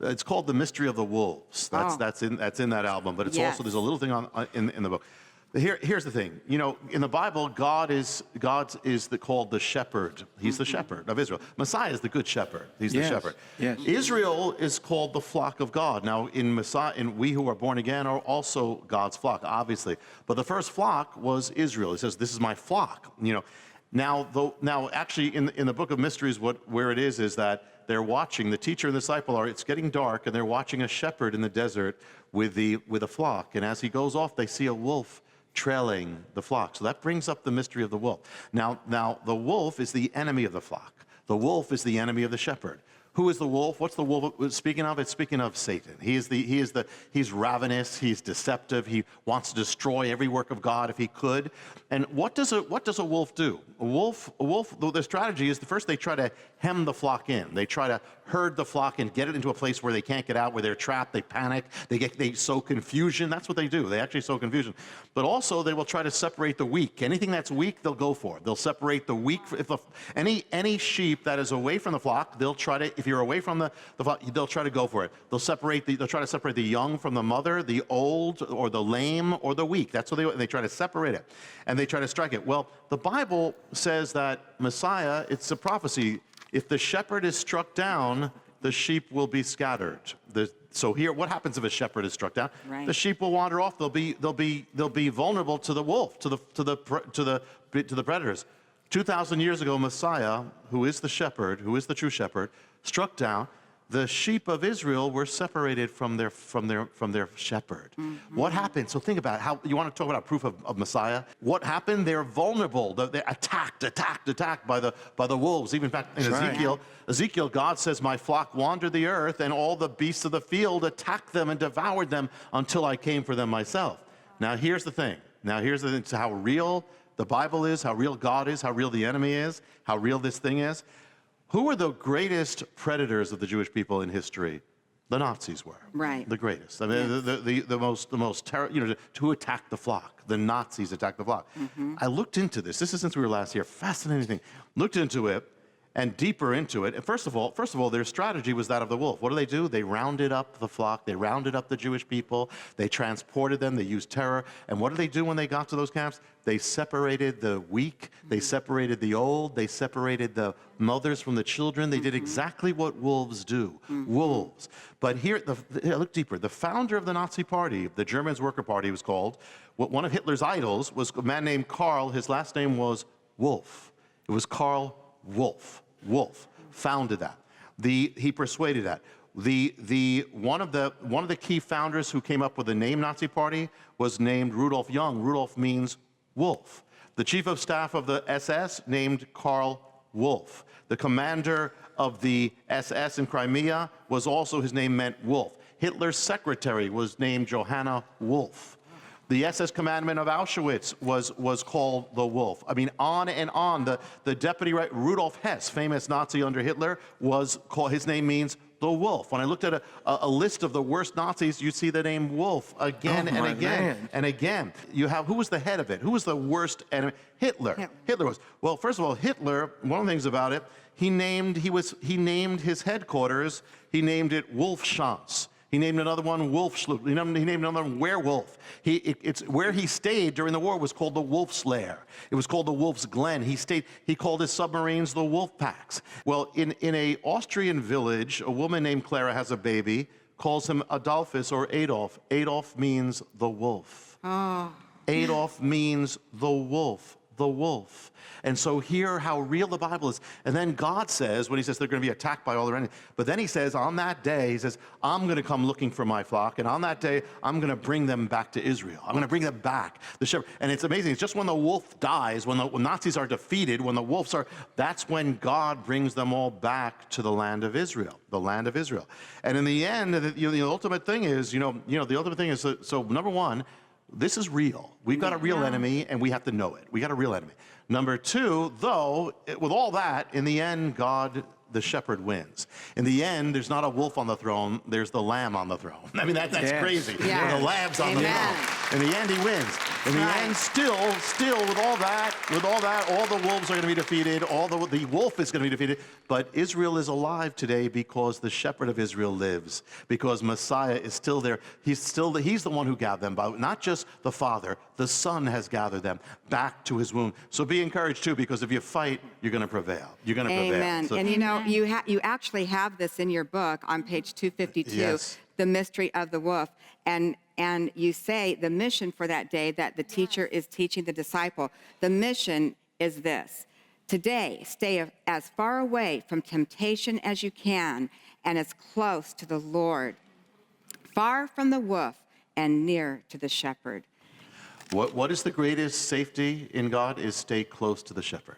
It's called The Mystery of the wolves. That's in that album, but it's Yes. also, there's a little thing in the book. Here's the thing. You know, in the Bible, God is called the shepherd. He's the shepherd of Israel. Messiah is the good shepherd. He's the shepherd. Yes. Israel is called the flock of God. Now, in Messiah, we who are born again are also God's flock, obviously. But the first flock was Israel. He says, "This is my flock." You know, now, actually, in the book of Mysteries, where it is that they're watching, the teacher and the disciple are, it's getting dark, and they're watching a shepherd in the desert with a flock. And as he goes off, they see a wolf trailing the flock. So that brings up the mystery of the wolf. Now, the wolf is the enemy of the flock. The wolf is the enemy of the shepherd. Who is the wolf? What's the wolf speaking of? It's speaking of Satan. He's ravenous. He's deceptive. He wants to destroy every work of God if he could. And what does a wolf do? A wolf. The strategy is, first they try to hem the flock in. They try to herd the flock and get it into a place where they can't get out, where they're trapped. They panic. They sow confusion. That's what they do. They actually sow confusion. But also they will try to separate the weak. Anything that's weak, they'll go for. They'll separate the weak. If any sheep that is away from the flock, they'll try to. If you're away from the flock, they'll try to go for it. They'll try to separate the young from the mother, the old or the lame or the weak. That's what they try to separate it, and they try to strike it. Well, the Bible says that Messiah, it's a prophecy. If the shepherd is struck down, the sheep will be scattered. So here, what happens if a shepherd is struck down? Right. The sheep will wander off. They'll be vulnerable to the wolf, to the predators. 2,000 years ago, Messiah, who is the shepherd, who is the true shepherd, struck down. The sheep of Israel were separated from their shepherd. Mm-hmm. What happened? So think about how you want to talk about proof of Messiah. What happened? They're vulnerable. They're attacked by the wolves. Even in fact, in Ezekiel, God says, "My flock wandered the earth, and all the beasts of the field attacked them and devoured them until I came for them myself." Now here's the thing. It's how real the Bible is, how real God is, how real the enemy is, how real this thing is. Who were the greatest predators of the Jewish people in history? The Nazis were. Right. The greatest. I mean, yes. the most terrible, to attack the flock. The Nazis attacked the flock. Mm-hmm. I looked into this. This is since we were last here. Fascinating thing. Looked into it and deeper into it. And first of all, their strategy was that of the wolf. What do? They rounded up the flock. They rounded up the Jewish people. They transported them. They used terror. And what did they do when they got to those camps? They separated the weak. They separated the old. They separated the mothers from the children. They did exactly what wolves do. Wolves. But here, look deeper. The founder of the Nazi Party, the German Worker Party was called, one of Hitler's idols was a man named Karl. His last name was Wolf. It was Karl Wolf. Wolf founded that. He persuaded that. One of the key founders who came up with the name Nazi Party was named Rudolf Jung. Rudolf means wolf. The chief of staff of the SS named Karl Wolf. The commander of the SS in Crimea was also, his name meant wolf. Hitler's secretary was named Johanna Wolf. The SS commandant of Auschwitz was called the Wolf. I mean, on and on. The deputy, Rudolf Hess, famous Nazi under Hitler, was called, his name means the Wolf. When I looked at a list of the worst Nazis, you see the name Wolf again and again and again. You have, who was the head of it? Who was the worst enemy? Hitler. Hitler was. Well, first of all, Hitler, one of the things about it, he named his headquarters, he named it Wolfschanz. He named another one Wolfschlucht. He named another one Werewolf. It's where he stayed during the war was called the Wolf's Lair. It was called the Wolf's Glen. He called his submarines the Wolf Packs. Well, in a Austrian village, a woman named Clara has a baby, calls him Adolphus or Adolf. Adolf means the wolf. Oh. Adolf means the wolf. The wolf. And so hear how real the Bible is. And then God says, when he says they're going to be attacked by all their enemies, but then he says, on that day, he says, I'm going to come looking for my flock, and on that day, I'm going to bring them back to Israel. I'm going to bring them back. The shepherd. And it's amazing. It's just when the wolf dies, when Nazis are defeated, when the wolves are, that's when God brings them all back to the land of Israel, the land of Israel. And in the end, the ultimate thing is, the ultimate thing is, so number one, this is real. We've got a real enemy, and we have to know it. We got a real enemy. Number two, though, with all that, in the end, God, the shepherd, wins. In the end, there's not a wolf on the throne. There's the lamb on the throne. I mean, that's crazy. Yeah. The lamb's on the throne. In the end, he wins. In the end, still, with all that, all the wolves are going to be defeated. The wolf is going to be defeated. But Israel is alive today because the shepherd of Israel lives. Because Messiah is still there. He's the one who gathered them. But not just the Father, the Son has gathered them back to his womb. So be encouraged too, because if you fight, you're going to prevail. You're going to prevail. Amen. So, And you actually have this in your book on page 252. Yes. The mystery of the wolf. And you say the mission for that day that the teacher is teaching the disciple. The mission is this. Today, stay as far away from temptation as you can and as close to the Lord, far from the wolf and near to the shepherd. what is the greatest safety in God is stay close to the shepherd.